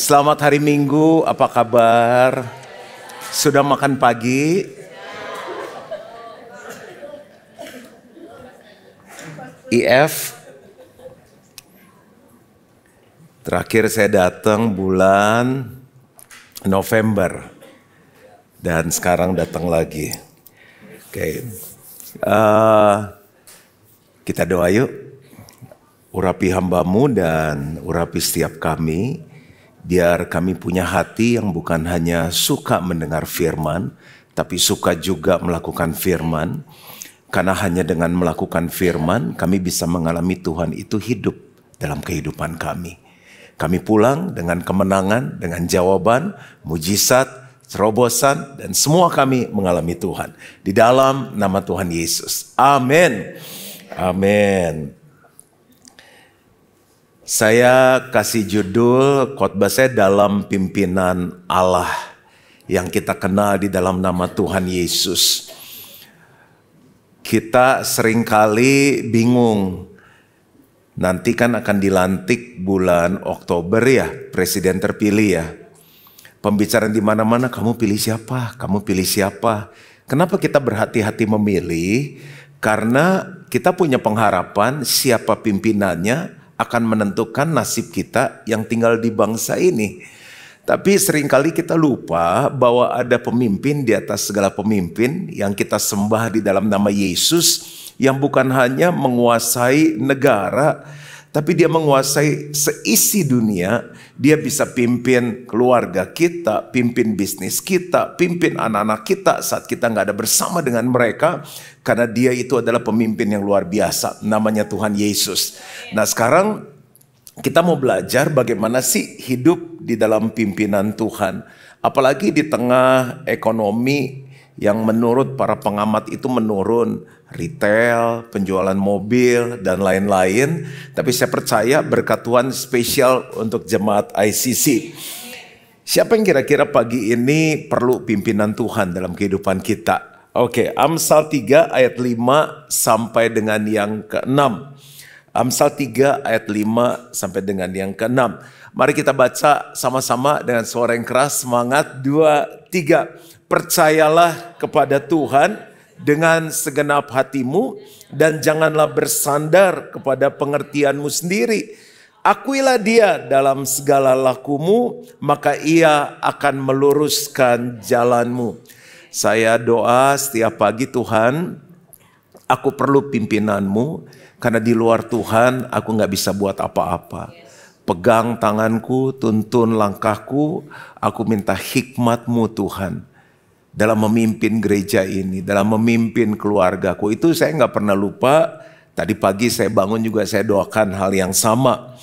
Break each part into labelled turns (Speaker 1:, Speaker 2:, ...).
Speaker 1: Selamat hari Minggu, apa kabar? Sudah makan pagi? IF, terakhir saya datang bulan November dan sekarang datang lagi. Oke, kita doa yuk. Urapi hamba-Mu dan urapi setiap kami. Biar kami punya hati yang bukan hanya suka mendengar firman, tapi suka juga melakukan firman. Karena hanya dengan melakukan firman, kami bisa mengalami Tuhan itu hidup dalam kehidupan kami. Kami pulang dengan kemenangan, dengan jawaban, mujizat, terobosan, dan semua kami mengalami Tuhan. Di dalam nama Tuhan Yesus. Amin. Amin. Saya kasih judul khotbah saya dalam pimpinan Allah yang kita kenal di dalam nama Tuhan Yesus. Kita seringkali bingung. Nanti kan akan dilantik bulan Oktober ya, presiden terpilih ya. Pembicaraan di mana-mana, kamu pilih siapa? Kamu pilih siapa? Kenapa kita berhati-hati memilih? Karena kita punya pengharapan siapa pimpinannya akan menentukan nasib kita yang tinggal di bangsa ini. Tapi seringkali kita lupa bahwa ada pemimpin di atas segala pemimpin yang kita sembah di dalam nama Yesus, yang bukan hanya menguasai negara, tapi dia menguasai seisi dunia. Dia bisa pimpin keluarga kita, pimpin bisnis kita, pimpin anak-anak kita saat kita nggak ada bersama dengan mereka. Karena dia itu adalah pemimpin yang luar biasa, namanya Tuhan Yesus. Nah sekarang kita mau belajar bagaimana sih hidup di dalam pimpinan Tuhan. Apalagi di tengah ekonomi yang menurut para pengamat itu menurun. Retail, penjualan mobil, dan lain-lain. Tapi saya percaya berkat Tuhan spesial untuk jemaat ICC. Siapa yang kira-kira pagi ini perlu pimpinan Tuhan dalam kehidupan kita? Oke, Amsal 3 ayat 5 sampai dengan yang ke-6. Amsal 3 ayat 5 sampai dengan yang ke-6. Mari kita baca sama-sama dengan suara yang keras. Semangat, 2, 3. Percayalah kepada Tuhan dengan segenap hatimu dan janganlah bersandar kepada pengertianmu sendiri. Akuilah dia dalam segala lakumu, maka ia akan meluruskan jalanmu. Saya doa setiap pagi, Tuhan, aku perlu pimpinanmu, karena di luar Tuhan aku gak bisa buat apa-apa. Pegang tanganku, tuntun langkahku, aku minta hikmat-Mu Tuhan. Dalam memimpin gereja ini, dalam memimpin keluargaku. Itu saya gak pernah lupa, tadi pagi saya bangun juga saya doakan hal yang sama.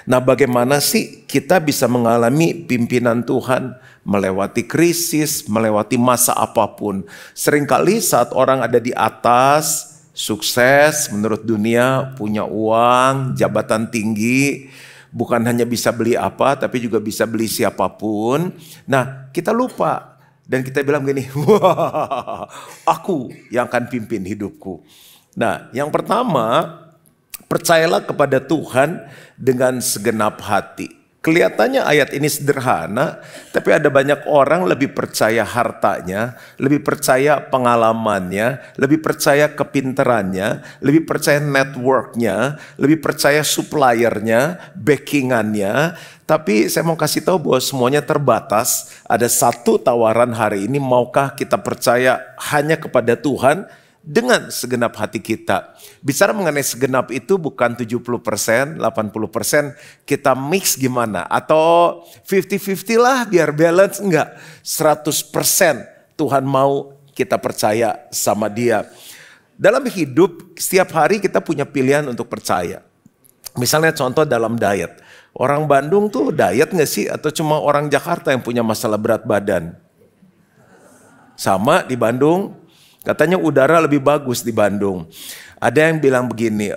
Speaker 1: Nah bagaimana sih kita bisa mengalami pimpinan Tuhan melewati krisis, melewati masa apapun. Seringkali saat orang ada di atas, sukses menurut dunia, punya uang, jabatan tinggi, bukan hanya bisa beli apa tapi juga bisa beli siapapun. Nah kita lupa dan kita bilang gini, wah aku yang akan pimpin hidupku. Nah yang pertama, percayalah kepada Tuhan dengan segenap hati. Kelihatannya ayat ini sederhana, tapi ada banyak orang lebih percaya hartanya, lebih percaya pengalamannya, lebih percaya kepintarannya, lebih percaya networknya, lebih percaya suppliernya, backingannya. Tapi saya mau kasih tahu bahwa semuanya terbatas. Ada satu tawaran hari ini, maukah kita percaya hanya kepada Tuhan dengan segenap hati kita. Bicara mengenai segenap itu bukan 70%, 80%, kita mix gimana? Atau 50-50 lah biar balance, enggak. 100% Tuhan mau kita percaya sama Dia. Dalam hidup setiap hari kita punya pilihan untuk percaya. Misalnya contoh dalam diet. Orang Bandung tuh diet gak sih? Atau cuma orang Jakarta yang punya masalah berat badan? Sama di Bandung. Katanya udara lebih bagus di Bandung. Ada yang bilang begini,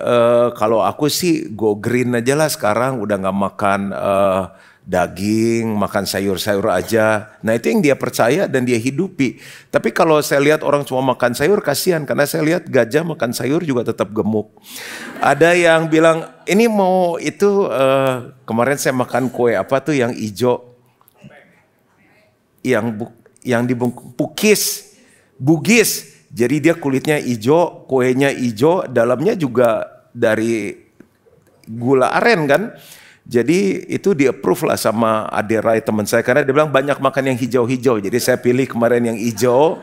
Speaker 1: kalau aku sih go green aja lah sekarang, udah gak makan daging, makan sayur-sayur aja. Nah itu yang dia percaya dan dia hidupi. Tapi kalau saya lihat orang cuma makan sayur, kasihan. Karena saya lihat gajah makan sayur juga tetap gemuk. Ada yang bilang, ini mau itu, kemarin saya makan kue apa tuh yang hijau. yang dibungkus Bugis. Jadi dia kulitnya hijau, kuenya hijau, dalamnya juga dari gula aren kan. Jadi itu di approve lah sama Aderai teman saya, karena dia bilang banyak makan yang hijau-hijau. Jadi saya pilih kemarin yang hijau.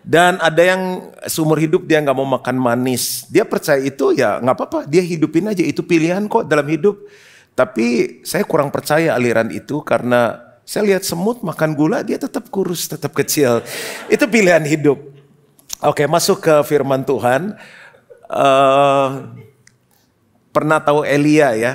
Speaker 1: Dan ada yang seumur hidup dia nggak mau makan manis. Dia percaya itu ya nggak apa-apa, dia hidupin aja, itu pilihan kok dalam hidup. Tapi saya kurang percaya aliran itu, karena saya lihat semut makan gula dia tetap kurus, tetap kecil. Itu pilihan hidup. Oke, masuk ke firman Tuhan. Pernah tahu Elia ya?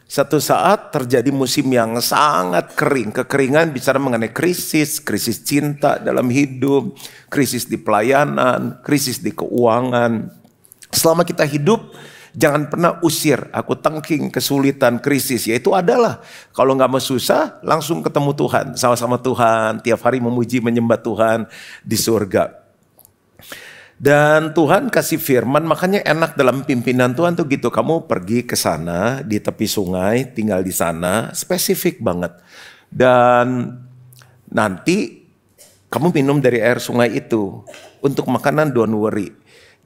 Speaker 1: Satu saat terjadi musim yang sangat kering. Kekeringan bicara mengenai krisis cinta dalam hidup, krisis di pelayanan, krisis di keuangan. Selama kita hidup, jangan pernah usir aku tangking kesulitan, krisis. Yaitu adalah kalau nggak mau susah, langsung ketemu Tuhan. Sama-sama Tuhan, tiap hari memuji menyembah Tuhan di surga. Dan Tuhan kasih firman, makanya enak dalam pimpinan Tuhan tuh gitu. Kamu pergi ke sana di tepi sungai, tinggal di sana, spesifik banget. Dan nanti kamu minum dari air sungai itu. Untuk makanan don't worry.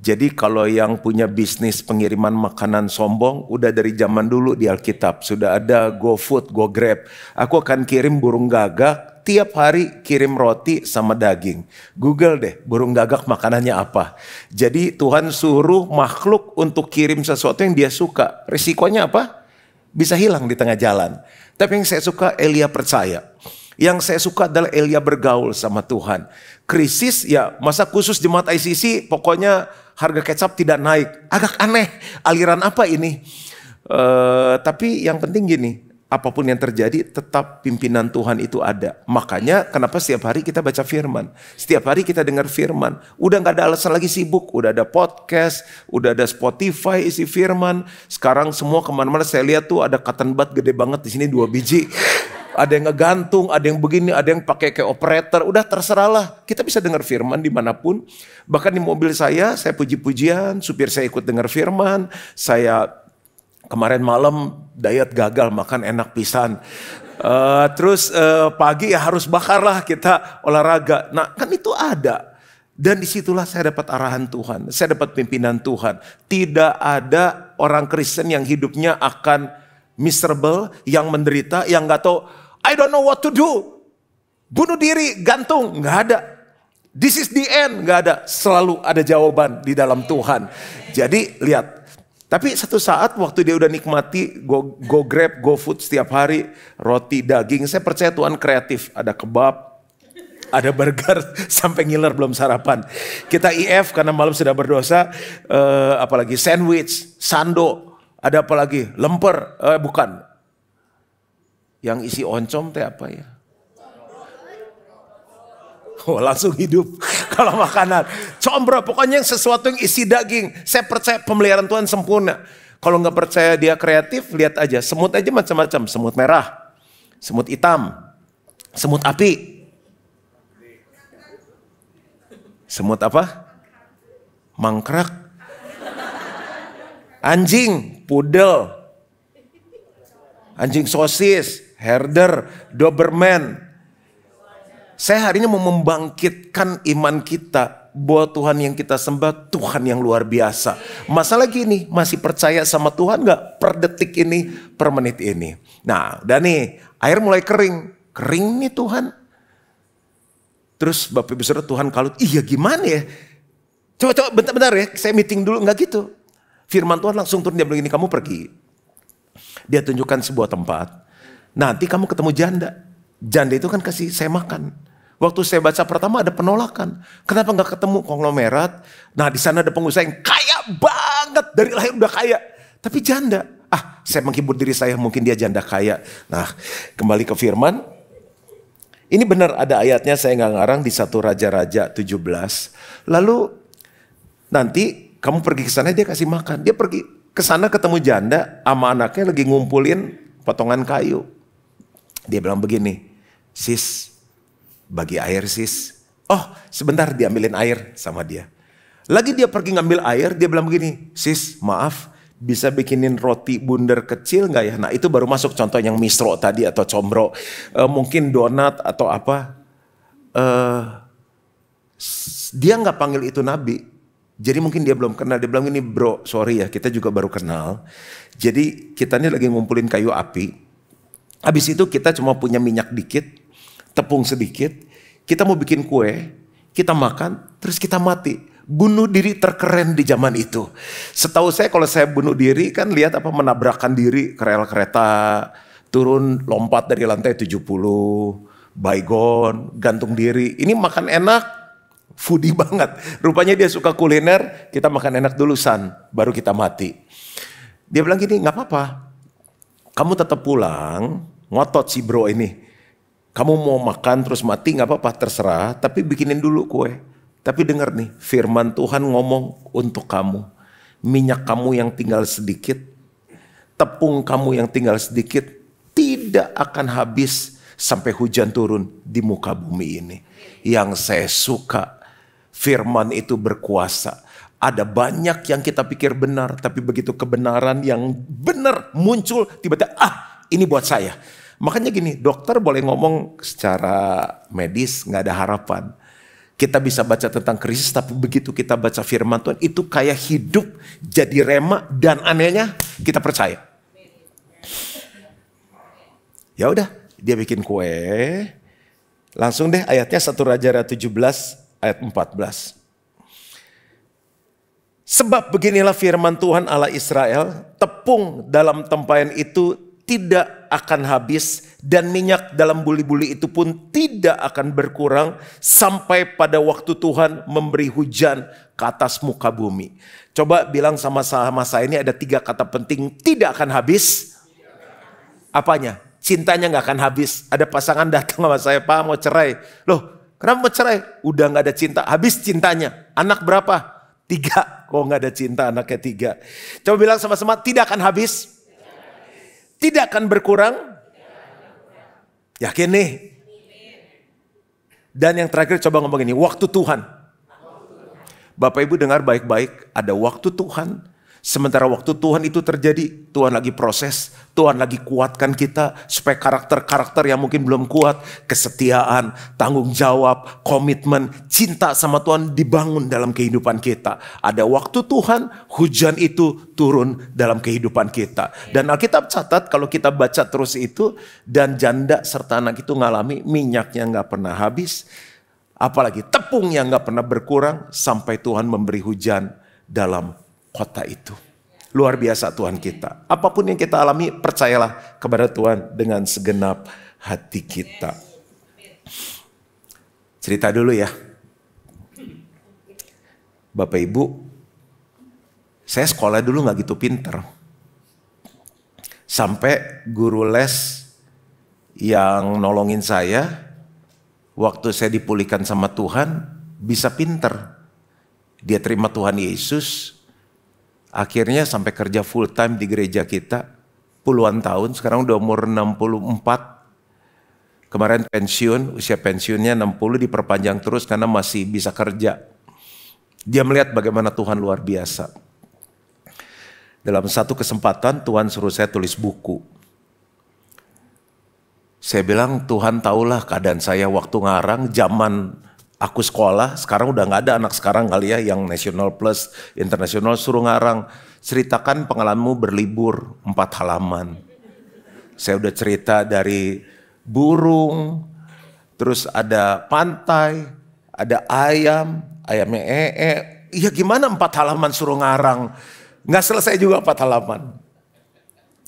Speaker 1: Jadi kalau yang punya bisnis pengiriman makanan sombong, udah dari zaman dulu di Alkitab sudah ada GoFood, GoGrab. Aku akan kirim burung gagak, tiap hari kirim roti sama daging. Google deh burung gagak makanannya apa. Jadi Tuhan suruh makhluk untuk kirim sesuatu yang dia suka. Risikonya apa? Bisa hilang di tengah jalan. Tapi yang saya suka, Elia percaya. Yang saya suka adalah Elia bergaul sama Tuhan. Krisis ya, masa khusus jemaat ICC pokoknya harga kecap tidak naik. Agak aneh, aliran apa ini? Tapi yang penting gini, apapun yang terjadi tetap pimpinan Tuhan itu ada. Makanya kenapa setiap hari kita baca firman. Setiap hari kita dengar firman. Udah gak ada alasan lagi sibuk. Udah ada podcast, udah ada Spotify isi firman. Sekarang semua kemana-mana saya lihat tuh ada cotton bud gede banget di sini 2 biji. Ada yang ngegantung, ada yang begini, ada yang pakai kayak operator. Udah terserah lah. Kita bisa dengar firman dimanapun. Bahkan di mobil saya puji-pujian. Supir saya ikut dengar firman. Saya kemarin malam diet gagal, makan enak pisan. Terus pagi ya harus bakar lah kita olahraga. Nah kan itu ada. Dan disitulah saya dapat arahan Tuhan. Saya dapat pimpinan Tuhan. Tidak ada orang Kristen yang hidupnya akan miserable, yang menderita, yang gak tahu, I don't know what to do. Bunuh diri, gantung, gak ada. This is the end, gak ada. Selalu ada jawaban di dalam Tuhan. Jadi lihat. Tapi satu saat waktu dia udah nikmati go grab, go food setiap hari, roti, daging. Saya percaya Tuhan kreatif. Ada kebab, ada burger, sampai ngiler belum sarapan. Kita IF karena malam sudah berdosa. Apalagi sandwich, sando. Ada apa lagi? Lemper, bukan. Yang isi oncom teh apa ya? Oh langsung hidup kalau makanan. Combro, pokoknya yang sesuatu yang isi daging. Saya percaya pemeliharaan Tuhan sempurna. Kalau nggak percaya dia kreatif, lihat aja. Semut aja macam-macam. Semut merah, semut hitam, semut api. Semut apa? Mangkrak. Anjing, pudel. Anjing sosis, herder, doberman. Saya hari ini mau membangkitkan iman kita bahwa Tuhan yang kita sembah Tuhan yang luar biasa. Masalah gini, masih percaya sama Tuhan gak per detik ini, per menit ini. Nah udah nih, air mulai kering. Kering nih Tuhan. Terus Bapak Ibu Saudara Tuhan kalut, iya gimana ya? Coba bentar-bentar ya, saya meeting dulu. Enggak gitu. Firman Tuhan langsung turun, dia bilang ini, kamu pergi. Dia tunjukkan sebuah tempat. Nanti kamu ketemu janda. Janda itu kan kasih saya makan. Waktu saya baca pertama ada penolakan. Kenapa nggak ketemu konglomerat? Nah di sana ada pengusaha yang kaya banget, dari lahir udah kaya, tapi janda. Saya menghibur diri saya, mungkin dia janda kaya. Nah kembali ke firman. Ini benar ada ayatnya, saya nggak ngarang, di 1 Raja-Raja 17. Lalu nanti kamu pergi ke sana, dia kasih makan. Dia pergi ke sana ketemu janda sama anaknya lagi ngumpulin potongan kayu. Dia bilang begini, sis, bagi air sis. Oh sebentar, diambilin air sama dia. Lagi dia pergi ngambil air, dia bilang begini, sis maaf, Bisa bikinin roti bundar kecil nggak ya? Nah itu baru masuk contoh yang misro tadi atau combro. Mungkin donat atau apa. Dia nggak panggil itu nabi. Jadi mungkin dia belum kenal. Dia bilang ini bro, sorry ya kita juga baru kenal. Jadi kita ini lagi ngumpulin kayu api. Habis itu kita cuma punya minyak dikit, tepung sedikit. Kita mau bikin kue, kita makan, terus kita mati. Bunuh diri terkeren di zaman itu. Setahu saya kalau saya bunuh diri kan lihat apa menabrakkan diri ke rel kereta, turun lompat dari lantai 70, baygon, gantung diri. Ini makan enak, foodie banget. Rupanya dia suka kuliner, kita makan enak dulu san, baru kita mati. Dia bilang gini, nggak apa-apa. Kamu tetap pulang, ngotot si bro ini. Kamu mau makan terus mati nggak apa-apa, terserah. Tapi bikinin dulu kue. Tapi dengar nih, firman Tuhan ngomong untuk kamu. Minyak kamu yang tinggal sedikit, tepung kamu yang tinggal sedikit, tidak akan habis sampai hujan turun di muka bumi ini. Yang saya suka, firman itu berkuasa. Ada banyak yang kita pikir benar, tapi begitu kebenaran yang benar muncul, tiba-tiba, ini buat saya. Makanya gini, dokter boleh ngomong secara medis, gak ada harapan. Kita bisa baca tentang krisis, tapi begitu kita baca firman Tuhan, itu kayak hidup jadi rema, dan anehnya kita percaya. Ya udah, dia bikin kue. Langsung deh ayatnya 1 Raja 17 ayat 14. Sebab beginilah firman Tuhan Allah Israel, tepung dalam tempayan itu tidak akan habis dan minyak dalam buli-buli itu pun tidak akan berkurang sampai pada waktu Tuhan memberi hujan ke atas muka bumi. Coba bilang sama-sama saya, ini ada 3 kata penting, tidak akan habis. Apanya? Cintanya gak akan habis. Ada pasangan datang sama saya, Pak mau cerai. Loh kenapa mau cerai? Udah gak ada cinta, habis cintanya. Anak berapa? 3. Kok gak ada cinta anaknya 3. Coba bilang sama-sama, tidak akan habis. Tidak akan berkurang. Yakin nih? Dan yang terakhir coba ngomong ini, waktu Tuhan. Bapak Ibu dengar baik-baik, ada waktu Tuhan. Sementara waktu Tuhan itu terjadi, Tuhan lagi proses, Tuhan lagi kuatkan kita supaya karakter-karakter yang mungkin belum kuat, kesetiaan, tanggung jawab, komitmen, cinta sama Tuhan dibangun dalam kehidupan kita. Ada waktu Tuhan, hujan itu turun dalam kehidupan kita. Dan Alkitab catat kalau kita baca terus itu, dan janda serta anak itu ngalami minyaknya gak pernah habis, apalagi tepung yang gak pernah berkurang sampai Tuhan memberi hujan dalam kota itu. Luar biasa Tuhan kita. Apapun yang kita alami, percayalah kepada Tuhan dengan segenap hati kita. Cerita dulu ya. Bapak Ibu, saya sekolah dulu gak gitu pinter. Sampai guru les yang nolongin saya, waktu saya dipulihkan sama Tuhan, bisa pinter. Dia terima Tuhan Yesus. Akhirnya sampai kerja full time di gereja kita puluhan tahun, sekarang udah umur 64. Kemarin pensiun, usia pensiunnya 60, diperpanjang terus karena masih bisa kerja. Dia melihat bagaimana Tuhan luar biasa. Dalam satu kesempatan Tuhan suruh saya tulis buku. Saya bilang Tuhan tahulah keadaan saya waktu ngarang zaman aku sekolah. Sekarang udah gak ada anak sekarang kali ya yang national plus, internasional suruh ngarang. Ceritakan pengalamanmu berlibur 4 halaman. Saya udah cerita dari burung, terus ada pantai, ada ayamnya Iya gimana 4 halaman suruh ngarang. Gak selesai juga 4 halaman.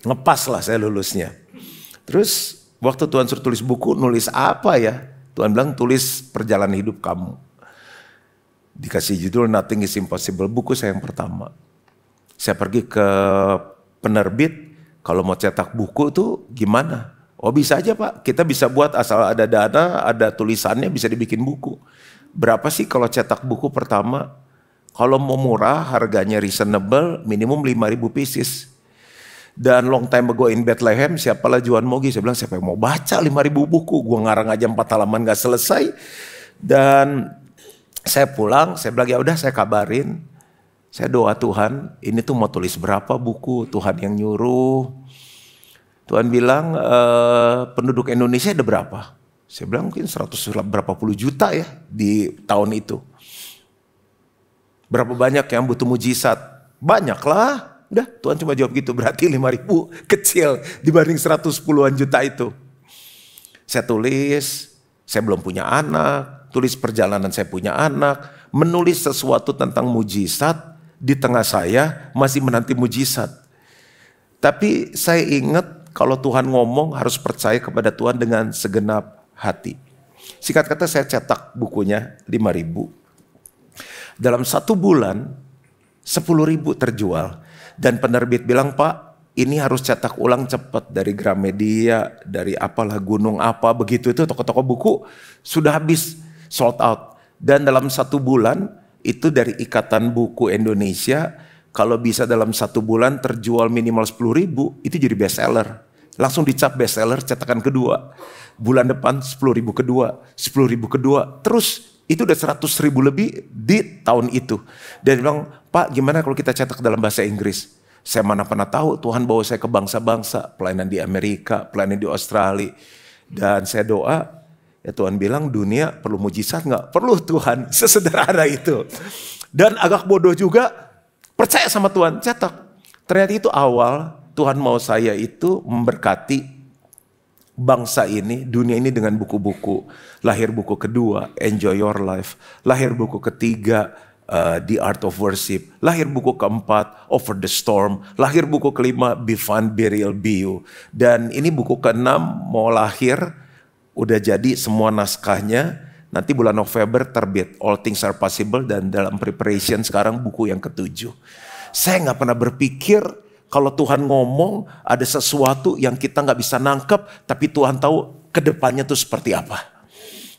Speaker 1: Ngepas lah saya lulusnya. Terus waktu Tuhan suruh tulis buku, nulis apa ya? Tuhan bilang tulis perjalanan hidup kamu. Dikasih judul Nothing is Impossible, buku saya yang pertama. Saya pergi ke penerbit, kalau mau cetak buku tuh gimana? Oh bisa aja Pak, kita bisa buat asal ada dana, ada tulisannya bisa dibikin buku. Berapa sih kalau cetak buku pertama? Kalau mau murah, harganya reasonable, minimum 5.000 pieces. Dan long time ago in Bethlehem, siapalah Juan Mogi. Saya bilang siapa yang mau baca 5.000 buku. Gue ngarang aja 4 halaman gak selesai. Dan saya pulang, saya bilang ya udah saya kabarin. Saya doa, Tuhan, ini tuh mau tulis berapa buku? Tuhan yang nyuruh. Tuhan bilang, penduduk Indonesia ada berapa? Saya bilang mungkin 100 berapa puluh juta ya di tahun itu. Berapa banyak yang butuh mujizat? Banyak lah. Udah, Tuhan cuma jawab gitu. Berarti 5.000 kecil dibanding 110-an juta itu. Saya tulis, saya belum punya anak. Tulis perjalanan saya punya anak. Menulis sesuatu tentang mujizat. Di tengah saya masih menanti mujizat. Tapi saya ingat kalau Tuhan ngomong harus percaya kepada Tuhan dengan segenap hati. Singkat kata saya cetak bukunya 5.000. Dalam 1 bulan 10.000 terjual. Dan penerbit bilang, Pak, ini harus cetak ulang cepat dari Gramedia, dari apalah gunung apa begitu, itu toko-toko buku sudah habis, sold out. Dan dalam 1 bulan itu dari Ikatan Buku Indonesia, kalau bisa dalam 1 bulan terjual minimal 10.000, itu jadi bestseller. Langsung dicap bestseller cetakan kedua. Bulan depan 10.000 kedua, 10.000 kedua, terus itu udah 100.000 lebih di tahun itu. Dan bilang, Pak, gimana kalau kita cetak dalam bahasa Inggris? Saya mana pernah tahu Tuhan bawa saya ke bangsa-bangsa, pelayanan di Amerika, pelayanan di Australia. Dan saya doa, ya Tuhan bilang dunia perlu mujizat nggak? Perlu Tuhan, sesederhana itu. Dan agak bodoh juga, percaya sama Tuhan, cetak. Ternyata itu awal Tuhan mau saya itu memberkati bangsa ini, dunia ini dengan buku-buku. Lahir buku kedua, Enjoy Your Life. Lahir buku ketiga, The Art of Worship. Lahir buku keempat, Over the Storm. Lahir buku kelima, Be Fun, Be Real, Be You. Dan ini buku keenam mau lahir, udah jadi semua naskahnya. Nanti bulan November terbit, All Things Are Possible. Dan dalam preparation sekarang buku yang ke-7. Saya gak pernah berpikir kalau Tuhan ngomong ada sesuatu yang kita gak bisa nangkep, tapi Tuhan tahu ke depannya itu seperti apa.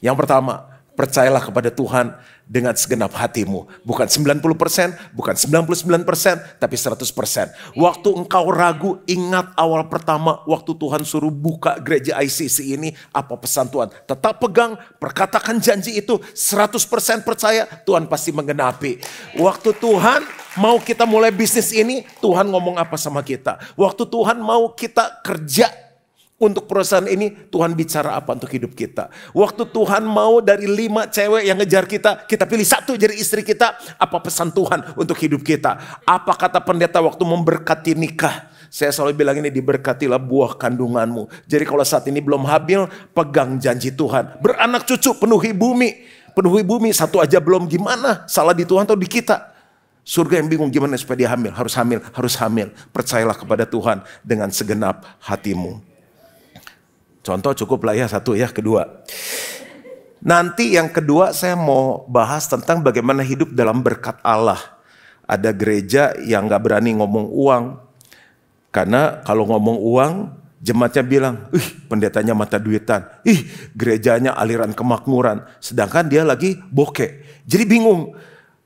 Speaker 1: Yang pertama, percayalah kepada Tuhan dengan segenap hatimu. Bukan 90%, bukan 99%, tapi 100%. Waktu engkau ragu, ingat awal pertama waktu Tuhan suruh buka gereja ICC ini, apa pesan Tuhan? Tetap pegang, perkatakan janji itu, 100% percaya, Tuhan pasti menggenapi. Waktu Tuhan mau kita mulai bisnis ini, Tuhan ngomong apa sama kita? Waktu Tuhan mau kita kerja untuk perusahaan ini, Tuhan bicara apa untuk hidup kita? Waktu Tuhan mau dari 5 cewek yang ngejar kita, kita pilih 1 jadi istri kita. Apa pesan Tuhan untuk hidup kita? Apa kata pendeta waktu memberkati nikah? Saya selalu bilang ini, diberkatilah buah kandunganmu. Jadi kalau saat ini belum hamil, pegang janji Tuhan. Beranak cucu, penuhi bumi. Penuhi bumi, 1 aja belum, gimana? Salah di Tuhan atau di kita? Surga yang bingung gimana supaya dia hamil. Harus hamil, harus hamil. Percayalah kepada Tuhan dengan segenap hatimu. Contoh cukup lah ya 1 ya, kedua. Nanti yang kedua saya mau bahas tentang bagaimana hidup dalam berkat Allah. Ada gereja yang gak berani ngomong uang. Karena kalau ngomong uang, jemaatnya bilang, pendetanya mata duitan. Gerejanya aliran kemakmuran. Sedangkan dia lagi bokeh. Jadi bingung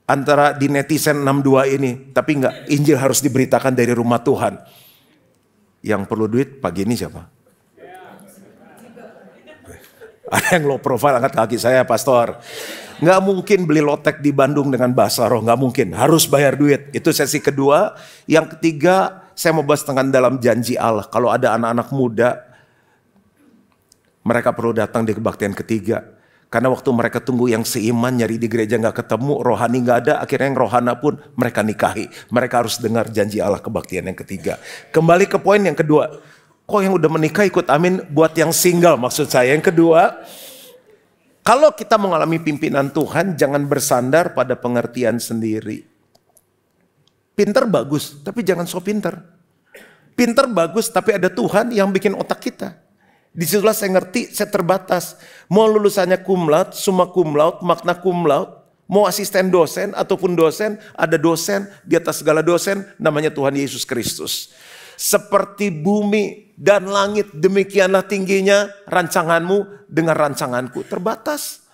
Speaker 1: antara di netizen 62 ini. Tapi enggak, Injil harus diberitakan dari rumah Tuhan. Yang perlu duit pagi ini siapa? Ada yang low profile, angkat kaki saya, pastor. Nggak mungkin beli lotek di Bandung dengan bahasa roh, nggak mungkin. Harus bayar duit. Itu sesi kedua. Yang ketiga, saya mau bahas tentang dalam janji Allah. Kalau ada anak-anak muda, mereka perlu datang di kebaktian ketiga. Karena waktu mereka tunggu yang seiman, nyari di gereja nggak ketemu, rohani nggak ada, akhirnya yang rohana pun mereka nikahi. Mereka harus dengar janji Allah kebaktian yang ketiga. Kembali ke poin yang kedua. Kok yang udah menikah ikut amin buat yang single, maksud saya. Yang kedua, kalau kita mengalami pimpinan Tuhan, jangan bersandar pada pengertian sendiri. Pinter bagus, tapi jangan so pinter. Pinter bagus, tapi ada Tuhan yang bikin otak kita. Disitulah saya ngerti, saya terbatas. Mau lulusannya cum laude, summa cum laude, magna cum laude, mau asisten dosen ataupun dosen, ada dosen di atas segala dosen, namanya Tuhan Yesus Kristus. Seperti bumi dan langit, demikianlah tingginya rancanganmu dengan rancanganku. Terbatas.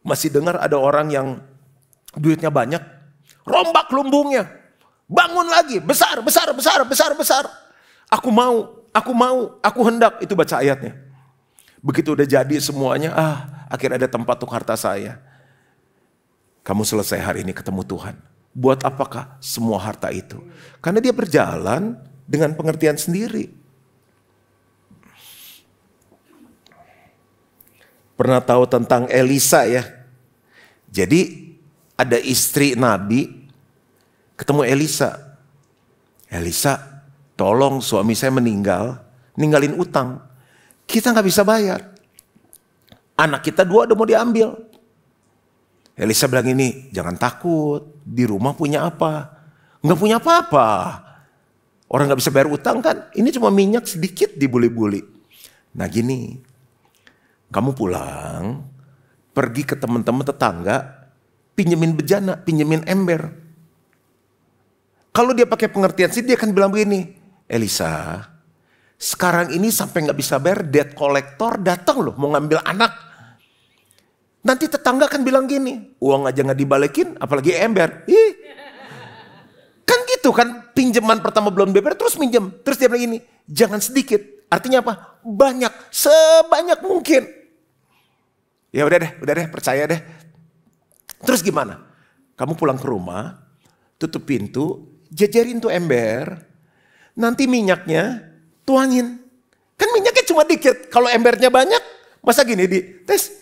Speaker 1: Masih dengar ada orang yang duitnya banyak, rombak lumbungnya, bangun lagi, besar, besar, besar, besar, besar. Aku mau, aku hendak. Itu baca ayatnya. Begitu udah jadi semuanya, akhirnya ada tempat untuk harta saya. Kamu selesai hari ini ketemu Tuhan. Buat apakah semua harta itu? Karena dia berjalan dengan pengertian sendiri. Pernah tahu tentang Elisa ya? Jadi ada istri Nabi ketemu Elisa. Elisa, tolong suami saya meninggal, ninggalin utang. Kita nggak bisa bayar. Anak kita 2 udah mau diambil. Elisa bilang ini, jangan takut, di rumah punya apa? Nggak punya apa-apa. Orang nggak bisa bayar utang kan? Ini cuma minyak sedikit dibuli-buli. Nah gini, kamu pulang, pergi ke teman-teman tetangga, pinjemin bejana, pinjemin ember. Kalau dia pakai pengertian sih, dia akan bilang begini, Elisa, sekarang ini sampai nggak bisa bayar, debt collector datang loh, mau ngambil anak. Nanti tetangga kan bilang gini, uang aja nggak dibalikin, apalagi ember. Ih, kan gitu kan, pinjaman pertama belum dibayar, terus minjem. Terus dia bilang gini, jangan sedikit. Artinya apa? Banyak, sebanyak mungkin. Ya udah deh, percaya deh. Terus gimana? Kamu pulang ke rumah, tutup pintu, jajarin tuh ember. Nanti minyaknya tuangin. Kan minyaknya cuma dikit. Kalau embernya banyak, masa gini di tes.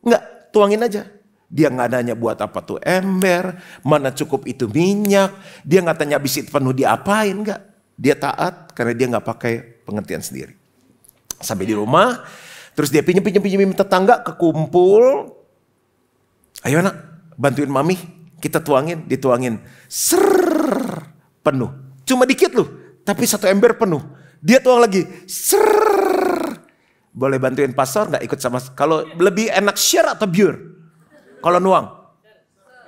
Speaker 1: Enggak, tuangin aja. Dia nggak nanya buat apa tuh ember, mana cukup itu minyak. Dia nggak tanya habis itu penuh diapain, enggak. Dia taat karena dia nggak pakai pengertian sendiri. Sampai di rumah, terus dia pinjem tetangga, kekumpul. Ayo nak, bantuin mami, kita tuangin, dituangin. Penuh. Cuma dikit loh, tapi 1 ember penuh. Dia tuang lagi, boleh bantuin pastor nggak ikut sama? Kalau lebih enak share atau biur? Kalau nuang?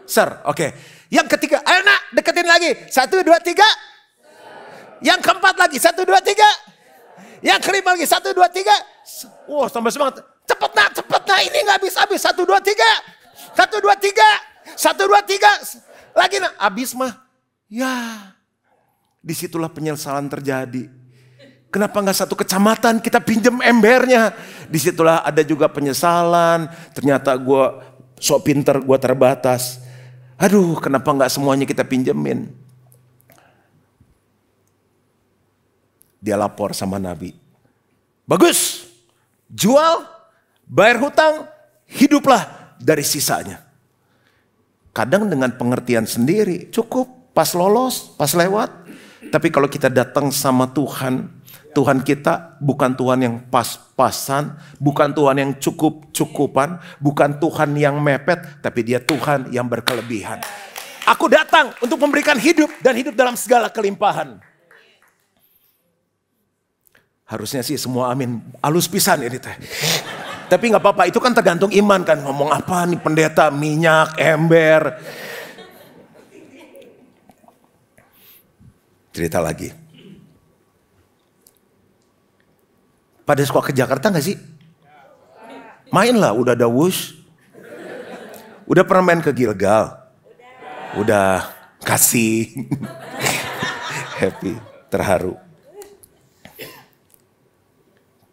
Speaker 1: Share, oke. Yang ketiga, ayo nak, deketin lagi. 1, 2, 3. Yang keempat lagi, 1, 2, 3. Yang kelima lagi, 1, 2, 3. Wah, tambah semangat. Cepet nak, ini nggak habis. 1, 2, 3. 1, 2, 3. 1, 2, 3. Lagi nak, habis mah. Ya, disitulah penyesalan terjadi. Kenapa nggak 1 kecamatan kita pinjem embernya? Disitulah ada juga penyesalan. Ternyata gue sok pinter, gue terbatas. Aduh, kenapa nggak semuanya kita pinjemin? Dia lapor sama Nabi. Bagus, jual, bayar hutang, hiduplah dari sisanya. Kadang dengan pengertian sendiri cukup, pas lolos, pas lewat. Tapi kalau kita datang sama Tuhan, Tuhan kita bukan Tuhan yang pas-pasan, bukan Tuhan yang cukup-cukupan, bukan Tuhan yang mepet, tapi dia Tuhan yang berkelebihan. Aku datang untuk memberikan hidup dan hidup dalam segala kelimpahan. Harusnya sih semua amin, halus pisan ini teh. Tapi nggak apa-apa, itu kan tergantung iman kan. Ngomong apa nih pendeta, minyak, ember. Cerita lagi. Pada sekolah ke Jakarta gak sih? Main lah, udah ada wush. Udah pernah main ke Gilgal? Udah kasih. Happy, terharu.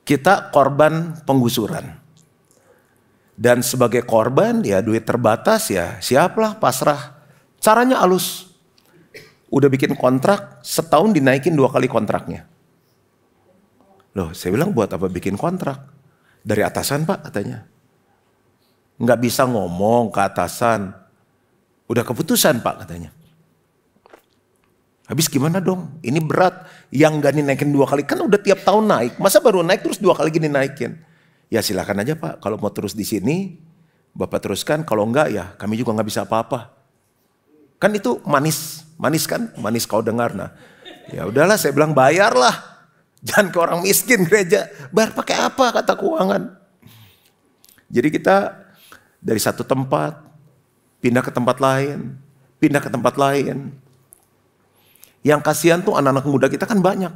Speaker 1: Kita korban penggusuran. Dan sebagai korban ya duit terbatas ya siaplah pasrah. Caranya halus. Udah bikin kontrak, setahun dinaikin 2 kali kontraknya. Loh, saya bilang buat apa bikin kontrak? Dari atasan pak katanya. Nggak bisa ngomong ke atasan. Udah keputusan pak katanya. Habis gimana dong? Ini berat. Yang nggak dinaikin 2 kali. Kan udah tiap tahun naik. Masa baru naik terus 2 kali gini naikin? Ya silakan aja pak. Kalau mau terus di sini, bapak teruskan. Kalau enggak ya kami juga nggak bisa apa-apa. Kan itu manis. Manis kan? Manis kau dengar. Nah, ya udahlah saya bilang bayarlah. Jangan ke orang miskin gereja. Bayar pakai apa kata keuangan. Jadi kita dari satu tempat pindah ke tempat lain. Pindah ke tempat lain. Yang kasihan tuh anak-anak muda kita kan banyak.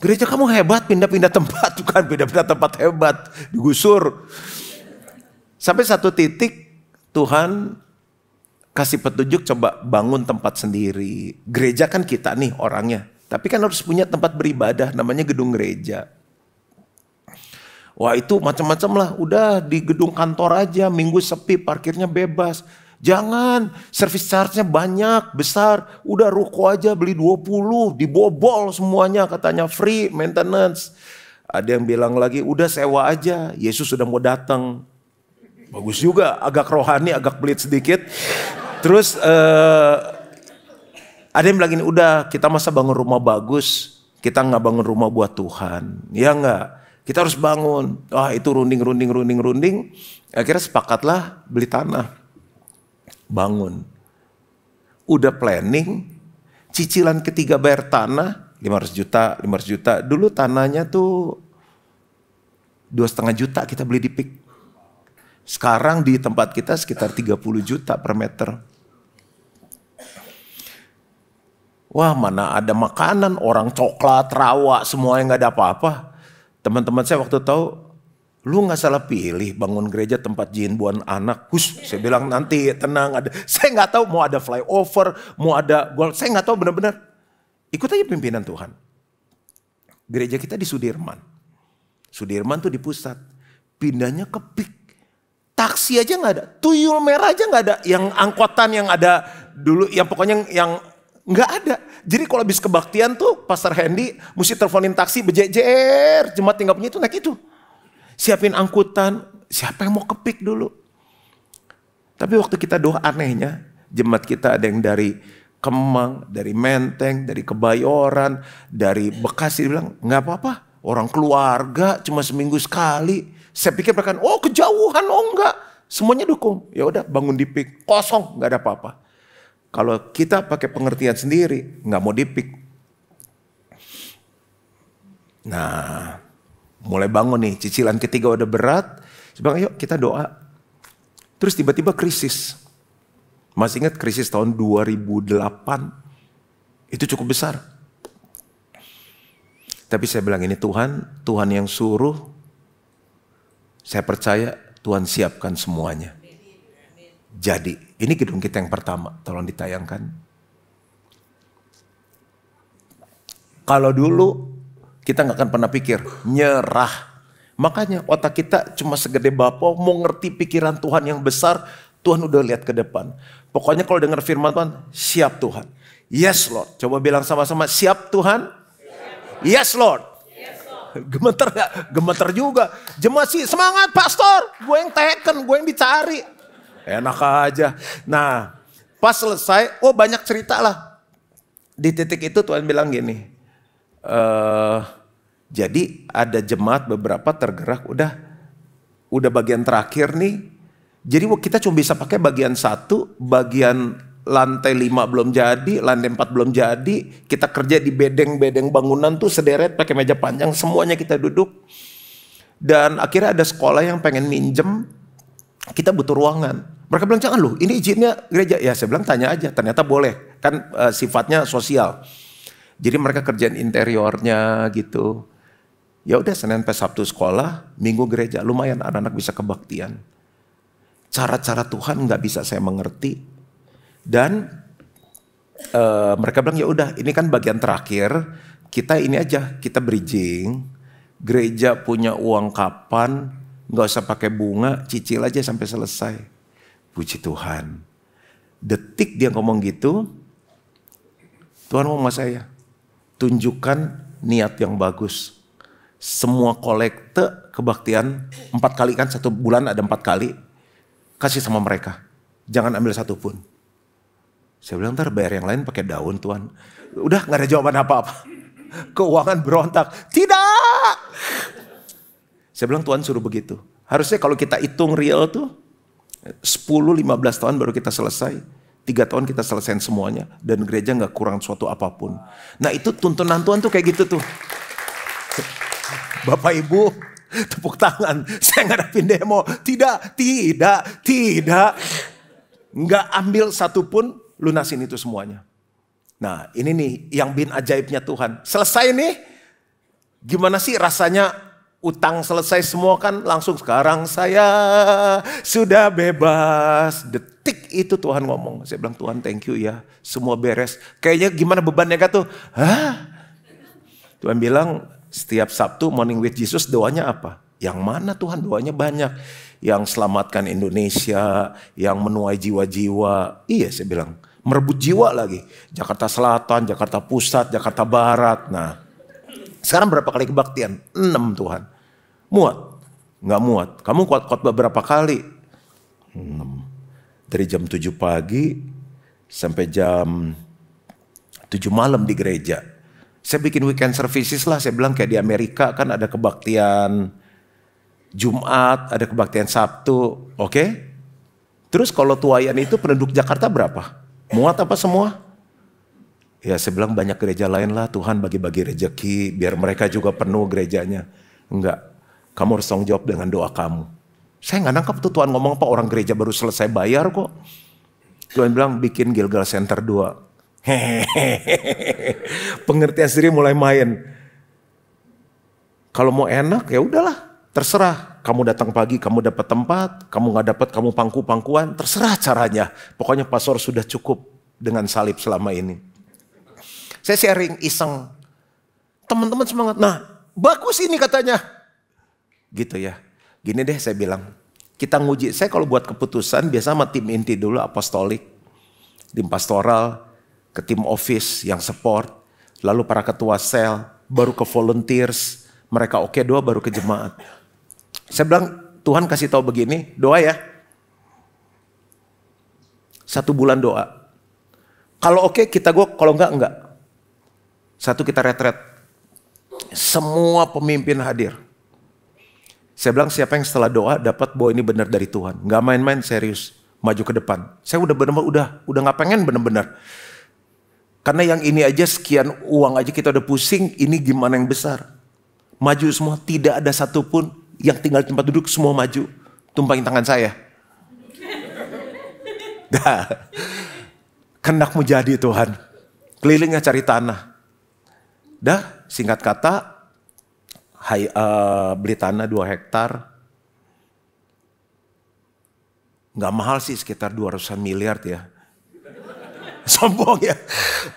Speaker 1: Gereja kamu hebat pindah-pindah tempat. Bukan pindah-pindah tempat hebat. Digusur. Sampai satu titik Tuhan kasih petunjuk coba bangun tempat sendiri. Gereja kan kita nih orangnya. Tapi kan harus punya tempat beribadah, namanya gedung gereja. Wah itu macam-macam lah, udah di gedung kantor aja, minggu sepi, parkirnya bebas. Jangan, service charge-nya banyak, besar. Udah ruko aja beli 20, dibobol semuanya katanya free maintenance. Ada yang bilang lagi, udah sewa aja, Yesus sudah mau datang. Bagus juga, agak rohani, agak pelit sedikit. Terus ada yang bilang ini, udah kita masa bangun rumah bagus, kita nggak bangun rumah buat Tuhan. Ya nggak, kita harus bangun. Wah itu runding. Akhirnya sepakatlah beli tanah. Bangun. Udah planning, cicilan ketiga bayar tanah 500 juta. Dulu tanahnya tuh 2,5 juta kita beli di PIK. Sekarang di tempat kita sekitar 30 juta per meter. Wah mana ada makanan, orang coklat, rawa, semuanya nggak ada apa-apa. Teman-teman saya waktu tahu, lu nggak salah pilih bangun gereja tempat jin buan anak. Saya bilang nanti tenang ada. Saya nggak tahu mau ada flyover, mau ada gold. Saya nggak tahu benar-benar. Ikut aja pimpinan Tuhan. Gereja kita di Sudirman. Sudirman tuh di pusat. Pindahnya ke PIK. Taksi aja nggak ada. Tuyul merah aja nggak ada. Yang angkotan yang ada dulu, yang pokoknya yang nggak ada. Jadi kalau habis kebaktian tuh Pastor Hendy mesti teleponin taksi bejejer. Jemaat tinggal punya itu naik itu. Siapin angkutan, siapa yang mau ke PIK dulu? Tapi waktu kita doa anehnya, jemaat kita ada yang dari Kemang, dari Menteng, dari Kebayoran, dari Bekasi, bilang nggak apa-apa, orang keluarga cuma seminggu sekali. Saya pikir mereka, oh kejauhan, oh enggak, semuanya dukung. Ya udah bangun di PIK, kosong, nggak ada apa-apa. Kalau kita pakai pengertian sendiri, nggak mau di PIK. Nah. Mulai bangun nih, cicilan ketiga udah berat. Saya bilang, ayo kita doa. Terus tiba-tiba krisis. Masih ingat krisis tahun 2008? Itu cukup besar. Tapi saya bilang ini Tuhan yang suruh. Saya percaya Tuhan siapkan semuanya. Jadi, ini gedung kita yang pertama. Tolong ditayangkan. Kalau dulu kita nggak akan pernah pikir, nyerah. Makanya otak kita cuma segede bapau, mau ngerti pikiran Tuhan yang besar, Tuhan udah lihat ke depan. Pokoknya kalau dengar firman Tuhan, siap Tuhan. Yes Lord. Coba bilang sama-sama, siap Tuhan? Yes Lord. Gemeter gak? Gemeter juga. Jemaat sih, semangat pastor. Gue yang teken, gue yang dicari. Enak aja. Nah, pas selesai, banyak cerita lah. Di titik itu Tuhan bilang gini, jadi ada jemaat beberapa tergerak udah bagian terakhir nih. Jadi kita cuma bisa pakai bagian 1, bagian lantai 5 belum jadi, lantai 4 belum jadi. Kita kerja di bedeng-bedeng bangunan tuh sederet pakai meja panjang, semuanya kita duduk. Dan akhirnya ada sekolah yang pengen minjem, kita butuh ruangan. Mereka bilang jangan loh, ini izinnya gereja. Ya saya bilang tanya aja, ternyata boleh. Kan sifatnya sosial. Jadi mereka kerjaan interiornya gitu. Ya udah Senin sampai Sabtu sekolah, Minggu gereja, lumayan anak-anak bisa kebaktian. Cara-cara Tuhan nggak bisa saya mengerti. Dan mereka bilang ya udah, ini kan bagian terakhir, kita ini aja, kita bridging. Gereja punya uang kapan, nggak usah pakai bunga, cicil aja sampai selesai. Puji Tuhan. Detik dia ngomong gitu, Tuhan ngomong sama saya, tunjukkan niat yang bagus. Semua kolekte kebaktian 4 kali kan, 1 bulan ada 4 kali. Kasih sama mereka. Jangan ambil 1 pun. Saya bilang ntar bayar yang lain pakai daun Tuhan. Udah gak ada jawaban apa-apa. Keuangan berontak. Tidak. Saya bilang Tuhan suruh begitu. Harusnya kalau kita hitung real tuh 10-15 tahun baru kita selesai. 3 tahun kita selesaiin semuanya. Dan gereja gak kurang suatu apapun. Nah itu tuntunan Tuhan tuh kayak gitu tuh. Bapak Ibu tepuk tangan. Saya ngadapin demo. Tidak. Nggak ambil 1 pun, lunasin itu semuanya. Nah ini nih yang bin ajaibnya Tuhan. Selesai nih. Gimana sih rasanya utang selesai semua kan langsung sekarang saya sudah bebas. Detik itu Tuhan ngomong. Saya bilang Tuhan thank you ya. Semua beres. Kayaknya gimana bebannya kan tuh. Tuhan bilang setiap Sabtu morning with Jesus doanya apa? Yang mana Tuhan? Doanya banyak. yang selamatkan Indonesia, yang menuai jiwa-jiwa. Iya saya bilang, merebut jiwa lagi. Jakarta Selatan, Jakarta Pusat, Jakarta Barat. Nah, sekarang berapa kali kebaktian? 6 Tuhan. Muat? Nggak muat. Kamu khotbah berapa kali? 6. Dari jam 7 pagi sampai jam 7 malam di gereja. Saya bikin weekend services lah, saya bilang kayak di Amerika kan ada kebaktian Jumat, ada kebaktian Sabtu, oke? Terus kalau tuayan itu penduduk Jakarta berapa? Muat apa semua? Ya saya bilang banyak gereja lain lah, Tuhan bagi-bagi rezeki biar mereka juga penuh gerejanya. Enggak, kamu harus tanggung jawab dengan doa kamu. Saya nggak nangkap tuh Tuhan ngomong apa, orang gereja baru selesai bayar kok. Tuhan bilang bikin Gilgal Center 2. Pengertian sendiri mulai main. Kalau mau enak ya udahlah, terserah. Kamu datang pagi, kamu dapat tempat. Kamu nggak dapat, kamu pangku-pangkuan. Terserah caranya. Pokoknya pastor sudah cukup dengan salib selama ini. Saya sharing iseng. Teman-teman semangat. Nah, bagus ini katanya. Gitu ya. Gini deh saya bilang. Kita nguji. Saya kalau buat keputusan biasa sama tim inti dulu, apostolik, tim pastoral, ke tim office yang support, lalu para ketua sel, baru ke volunteers, mereka oke doa baru ke jemaat. Saya bilang Tuhan kasih tahu begini, doa ya. 1 bulan doa. Kalau oke kita go, kalau enggak. 1 kita retret. Semua pemimpin hadir. Saya bilang siapa yang setelah doa dapat bahwa ini benar dari Tuhan. Enggak main-main, serius. Maju ke depan. Saya udah benar-benar udah nggak pengen benar-benar. Karena yang ini aja sekian uang aja kita udah pusing, ini gimana yang besar. Maju semua, tidak ada satupun yang tinggal di tempat duduk, semua maju. Tumpangin tangan saya. Dah, kendakmu jadi Tuhan. Kelilingnya cari tanah. Dah, singkat kata, beli tanah 2 hektar. Nggak mahal sih, sekitar 200 miliar ya. Sombong ya.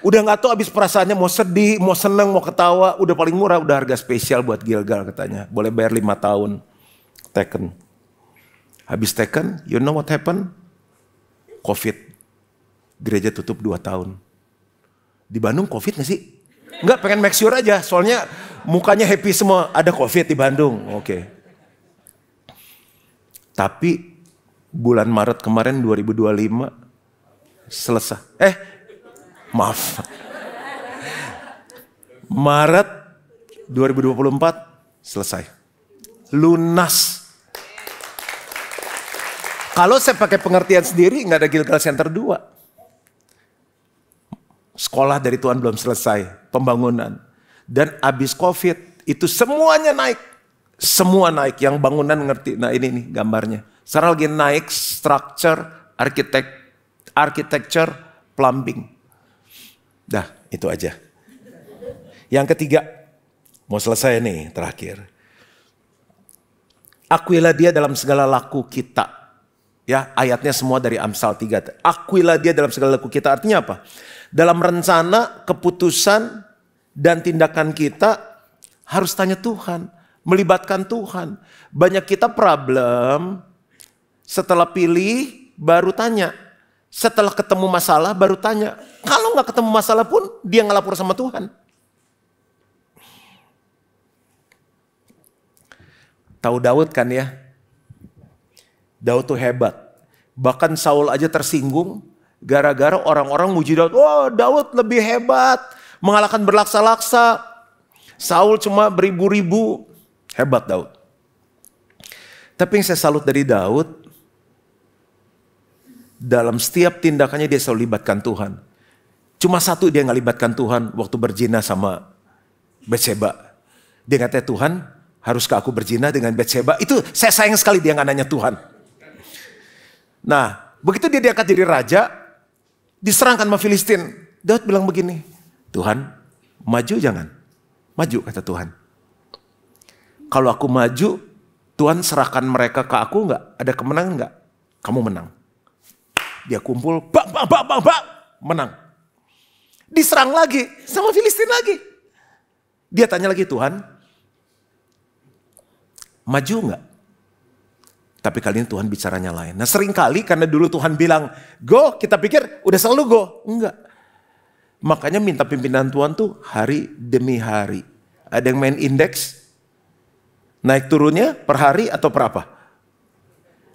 Speaker 1: Udah gak tahu habis perasaannya mau sedih, mau seneng, mau ketawa. Udah paling murah, udah harga spesial buat Gilgal katanya. Boleh bayar 5 tahun. Taken. Habis taken, you know what happened? Covid. Gereja tutup 2 tahun. Di Bandung Covid gak sih? Enggak, pengen make sure aja. Soalnya mukanya happy semua. Ada Covid di Bandung. Oke. Tapi bulan Maret kemarin 2025 selesai. Maaf. Maret 2024 selesai. Lunas. Kalau saya pakai pengertian sendiri nggak ada Gilgal Center 2. Sekolah dari Tuhan belum selesai, pembangunan. Dan abis Covid itu semuanya naik. Semua naik, yang bangunan ngerti. Nah ini nih gambarnya. Sekarang lagi naik structure, architecture, plumbing. Dah, itu aja. Yang ketiga, mau selesai nih, terakhir. Akuilah dia dalam segala laku kita. Ya, ayatnya semua dari Amsal 3. Akuilah dia dalam segala laku kita. Artinya apa? Dalam rencana, keputusan, dan tindakan kita harus tanya Tuhan. Melibatkan Tuhan. Banyak kita problem, setelah pilih, baru tanya. Setelah ketemu masalah baru tanya. Kalau nggak ketemu masalah pun dia ngelapor sama Tuhan. Tahu Daud kan ya? Daud tuh hebat. Bahkan Saul aja tersinggung gara-gara orang-orang muji Daud. Oh, Daud lebih hebat, mengalahkan berlaksa-laksa. Saul cuma beribu-ribu. Hebat Daud. Tapi yang saya salut dari Daud, dalam setiap tindakannya dia selalu libatkan Tuhan. Cuma satu dia nggak libatkan Tuhan waktu berzina sama Batseba. Dia katanya Tuhan, haruskah aku berzina dengan Batseba? Itu saya sayang sekali dia nggak nanya Tuhan. Nah, begitu dia diangkat jadi raja, diserang sama Filistin. Daud bilang begini, Tuhan, maju jangan. Maju kata Tuhan. Kalau aku maju, Tuhan serahkan mereka ke aku nggak? Ada kemenangan nggak? Kamu menang. Dia kumpul, menang. Diserang lagi, sama Filistin lagi. Dia tanya lagi, Tuhan, maju nggak? Tapi kali ini Tuhan bicaranya lain. Nah seringkali karena dulu Tuhan bilang go, kita pikir udah selalu go. Enggak. Makanya minta pimpinan Tuhan tuh hari demi hari. Ada yang main indeks, naik turunnya per hari atau per apa?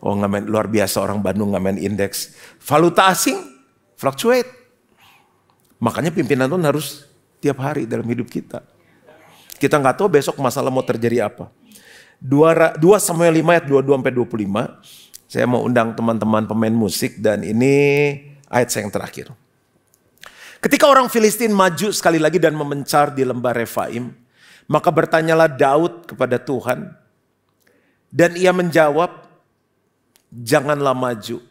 Speaker 1: Oh nggak main, luar biasa orang Bandung nggak main indeks. Valuta asing fluctuate. Makanya pimpinan Tuhan harus tiap hari dalam hidup kita. Kita nggak tahu besok masalah mau terjadi apa. 2 Samuel 5 ayat 22-25. Saya mau undang teman-teman pemain musik dan ini ayat saya yang terakhir. Ketika orang Filistin maju sekali lagi dan memencar di lembah Refaim, maka bertanyalah Daud kepada Tuhan. Dan ia menjawab, janganlah maju.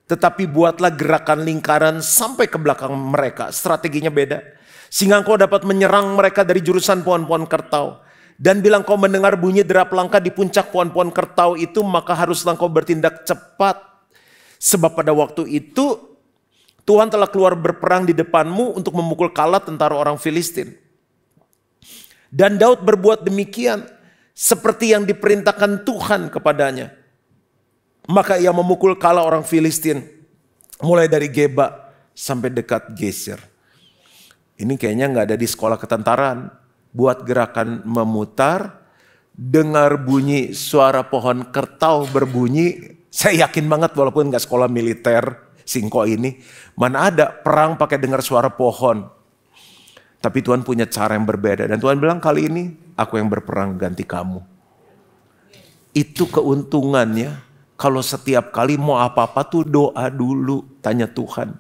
Speaker 1: Tetapi buatlah gerakan lingkaran sampai ke belakang mereka. Strateginya beda. Sehingga engkau dapat menyerang mereka dari jurusan pohon-pohon kertau. Dan bila engkau mendengar bunyi derap langkah di puncak pohon-pohon kertau itu, maka haruslah engkau bertindak cepat. Sebab pada waktu itu Tuhan telah keluar berperang di depanmu untuk memukul kalah tentara orang Filistin. Dan Daud berbuat demikian seperti yang diperintahkan Tuhan kepadanya. Maka ia memukul kalah orang Filistin mulai dari Geba sampai dekat Geser. Ini kayaknya nggak ada di sekolah ketentaraan. Buat gerakan memutar, dengar bunyi suara pohon kertau berbunyi. Saya yakin banget walaupun nggak sekolah militer singko ini, mana ada perang pakai dengar suara pohon. Tapi Tuhan punya cara yang berbeda. Dan Tuhan bilang kali ini aku yang berperang ganti kamu. Itu keuntungannya. Kalau setiap kali mau apa-apa tuh doa dulu. Tanya Tuhan.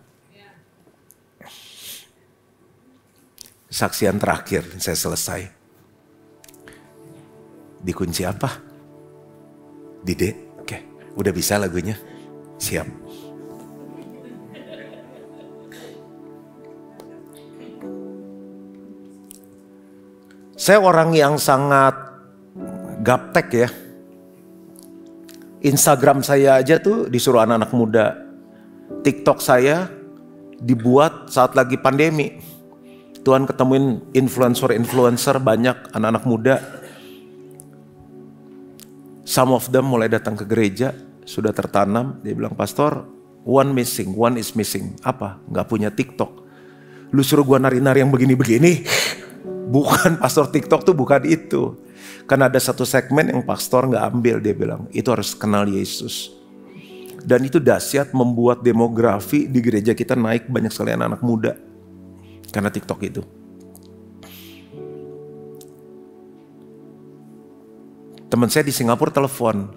Speaker 1: Saksian terakhir saya selesai. Dikunci apa? Dide? Oke. Udah bisa lagunya? Siap. Saya orang yang sangat gaptek ya. Instagram saya aja tuh disuruh anak-anak muda. TikTok saya dibuat saat lagi pandemi. Tuhan ketemuin influencer banyak anak-anak muda. Some of them mulai datang ke gereja, sudah tertanam. Dia bilang, pastor, one is missing. Apa? Gak punya TikTok. Lu suruh gua nari-nari yang begini-begini. Bukan, pastor TikTok tuh bukan itu. Karena ada satu segmen yang pastor gak ambil, dia bilang. Itu harus kenal Yesus. Dan itu dahsyat membuat demografi di gereja kita naik banyak sekali anak-anak muda. Karena TikTok itu. Teman saya di Singapura telepon.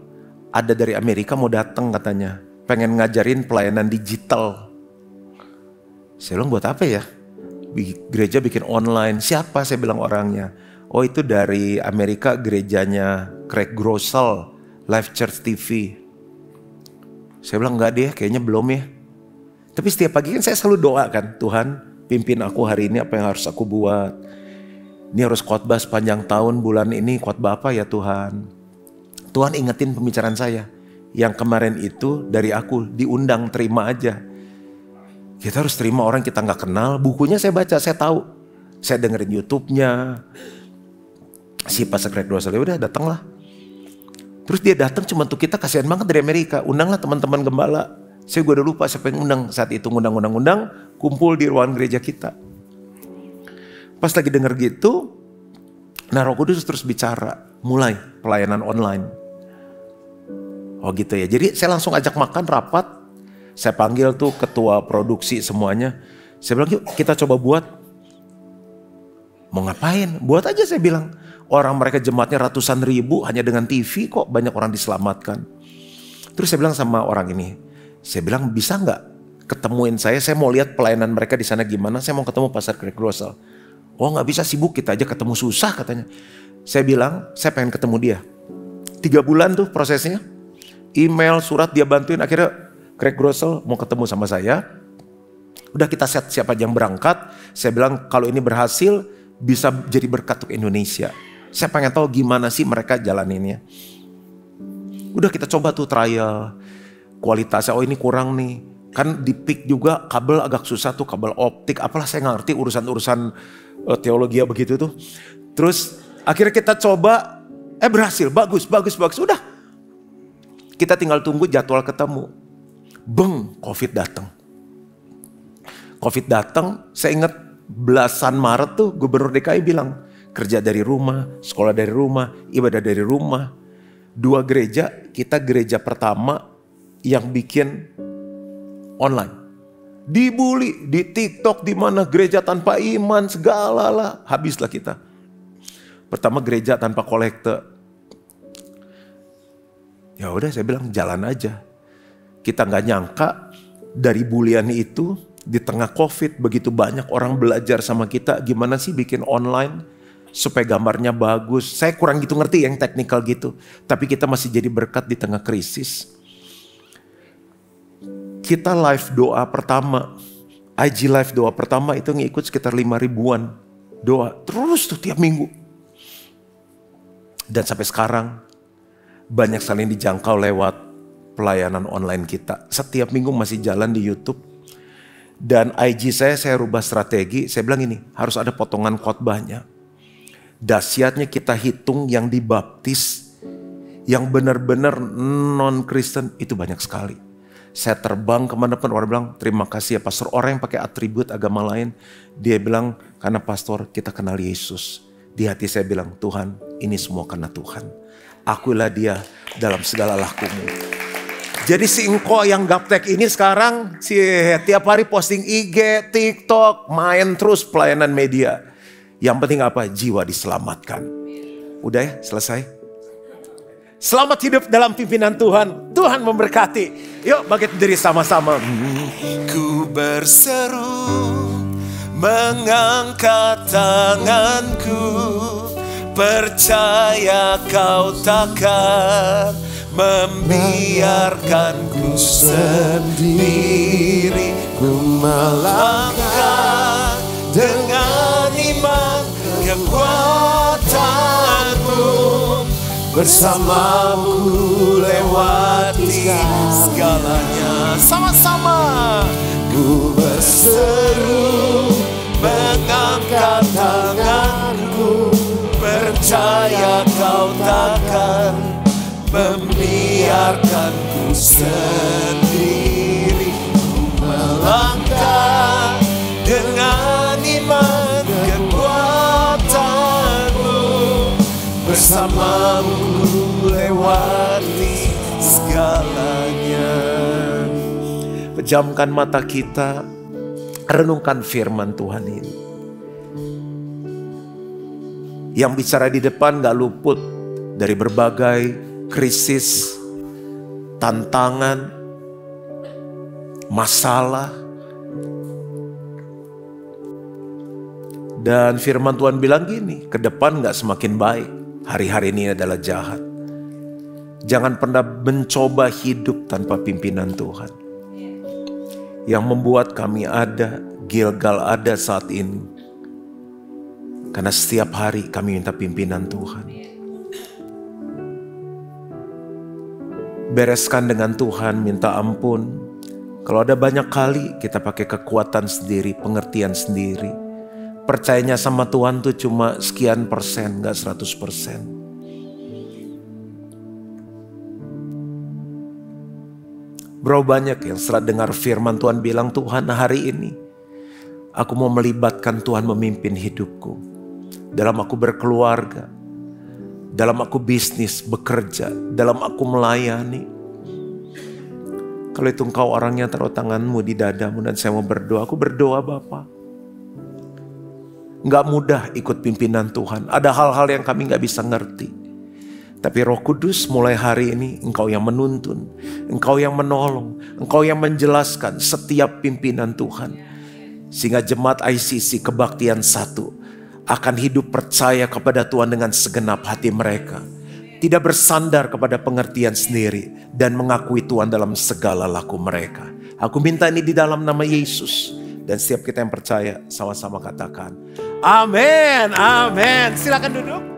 Speaker 1: Ada dari Amerika mau datang katanya. Pengen ngajarin pelayanan digital. Saya bilang buat apa ya? Gereja bikin online. Siapa? Saya bilang orangnya. Oh itu dari Amerika gerejanya Craig Groeschel. Life Church TV. Saya bilang enggak deh kayaknya belum ya. Tapi setiap pagi kan saya selalu doa kan. Tuhan pimpin aku hari ini apa yang harus aku buat. Ini harus khotbah sepanjang tahun bulan ini khotbah apa ya Tuhan. Tuhan ingetin pembicaraan saya. Yang kemarin itu dari aku diundang terima aja. Kita harus terima orang kita gak kenal. Bukunya saya baca, saya tahu. Saya dengerin YouTube-nya. Si Pastor Craig Groeschel udah datanglah. Terus dia datang cuma untuk kita, kasihan banget dari Amerika. Undanglah teman-teman gembala. Saya gue udah lupa siapa yang undang. Saat itu undang-undang kumpul di ruangan gereja kita. Pas lagi denger gitu, nah Roh Kudus terus bicara. Mulai pelayanan online. Oh gitu ya. Jadi saya langsung ajak makan rapat. Saya panggil tuh ketua produksi semuanya. Saya bilang yuk kita coba buat. Mau ngapain? Buat aja saya bilang. Orang mereka jemaatnya ratusan ribu hanya dengan TV kok banyak orang diselamatkan. Terus saya bilang sama orang ini. Saya bilang bisa gak ketemuin saya mau lihat pelayanan mereka di sana gimana. Saya mau ketemu Pastor Craig Groeschel. Oh gak bisa sibuk kita aja ketemu susah katanya. Saya bilang saya pengen ketemu dia. 3 bulan tuh prosesnya. Email, surat dia bantuin. Akhirnya Craig Groeschel mau ketemu sama saya. Udah kita set siapa aja yang berangkat. Saya bilang kalau ini berhasil bisa jadi berkat untuk Indonesia. Saya pengen tahu gimana sih mereka jalaninnya. Udah kita coba tuh trial. Kualitasnya oh ini kurang nih. Kan di PIK juga kabel agak susah tuh, kabel optik. Apalah saya gak ngerti urusan-urusan teologi begitu tuh. Terus akhirnya kita coba, berhasil, bagus. Udah. Kita tinggal tunggu jadwal ketemu. Beng, COVID datang. COVID datang, saya ingat belasan Maret tuh Gubernur DKI bilang, kerja dari rumah, sekolah dari rumah, ibadah dari rumah. 2 gereja, kita gereja pertama yang bikin online. Dibully di TikTok, di mana gereja tanpa iman, segala lah. Habislah kita. Pertama gereja tanpa kolekte. Ya udah, saya bilang jalan aja. Kita nggak nyangka dari bulian itu di tengah COVID begitu banyak orang belajar sama kita gimana sih bikin online supaya gambarnya bagus. Saya kurang gitu ngerti yang teknikal gitu. Tapi kita masih jadi berkat di tengah krisis. Kita live doa pertama, IG live doa pertama itu ngikut sekitar 5 ribuan doa. Terus tuh tiap minggu. Dan sampai sekarang banyak sekali yang dijangkau lewat pelayanan online kita. Setiap minggu masih jalan di YouTube. Dan IG saya rubah strategi. Saya bilang ini, harus ada potongan khotbahnya. Dahsyatnya kita hitung yang dibaptis, yang benar-benar non-Kristen itu banyak sekali. Saya terbang kemana-mana, orang bilang terima kasih ya pastor. Orang yang pakai atribut agama lain, dia bilang karena pastor kita kenal Yesus. Di hati saya bilang, Tuhan ini semua karena Tuhan. Akuilah dia dalam segala lakumu. Jadi si engkau yang gaptek ini sekarang tiap hari posting IG, TikTok, main terus pelayanan media. Yang penting apa? Jiwa diselamatkan. Udah ya, selesai. Selamat hidup dalam pimpinan Tuhan. Tuhan memberkati. Yuk bangkit berdiri sama-sama.
Speaker 2: Ku berseru, mengangkat tanganku, percaya kau takkan membiarkanku sendiri. Ku melangkah dengan iman kekuatanmu, bersamamu lewati segalanya. Sama-sama ku berseru, mengangkat tanganku, percaya kau takkan membiarkanku sendiri. Ku melangkah dengan iman kekuatanmu, bersamamu lewati segalanya.
Speaker 1: Pejamkan mata kita, renungkan firman Tuhan ini. Yang bicara di depan gak luput dari berbagai krisis, tantangan, masalah. Dan firman Tuhan bilang gini, ke depan gak semakin baik. Hari-hari ini adalah jahat. Jangan pernah mencoba hidup tanpa pimpinan Tuhan. Yang membuat kami ada, Gilgal ada saat ini. Karena setiap hari kami minta pimpinan Tuhan. Bereskan dengan Tuhan, minta ampun. Kalau ada banyak kali kita pakai kekuatan sendiri, pengertian sendiri. Percayanya sama Tuhan tuh cuma sekian persen, gak 100%. Berapa banyak yang setelah dengar firman Tuhan bilang, Tuhan hari ini aku mau melibatkan Tuhan memimpin hidupku. Dalam aku berkeluarga, dalam aku bisnis, bekerja, dalam aku melayani. Kalau itu engkau orangnya, taruh tanganmu di dadamu dan saya mau berdoa. Aku berdoa Bapa. Gak mudah ikut pimpinan Tuhan. Ada hal-hal yang kami gak bisa ngerti. Tapi Roh Kudus mulai hari ini engkau yang menuntun. Engkau yang menolong. Engkau yang menjelaskan setiap pimpinan Tuhan. Sehingga jemaat ICC Kebaktian 1 akan hidup percaya kepada Tuhan dengan segenap hati mereka. Tidak bersandar kepada pengertian sendiri. Dan mengakui Tuhan dalam segala laku mereka. Aku minta ini di dalam nama Yesus. Dan setiap kita yang percaya sama-sama katakan amin, amin. Silakan duduk.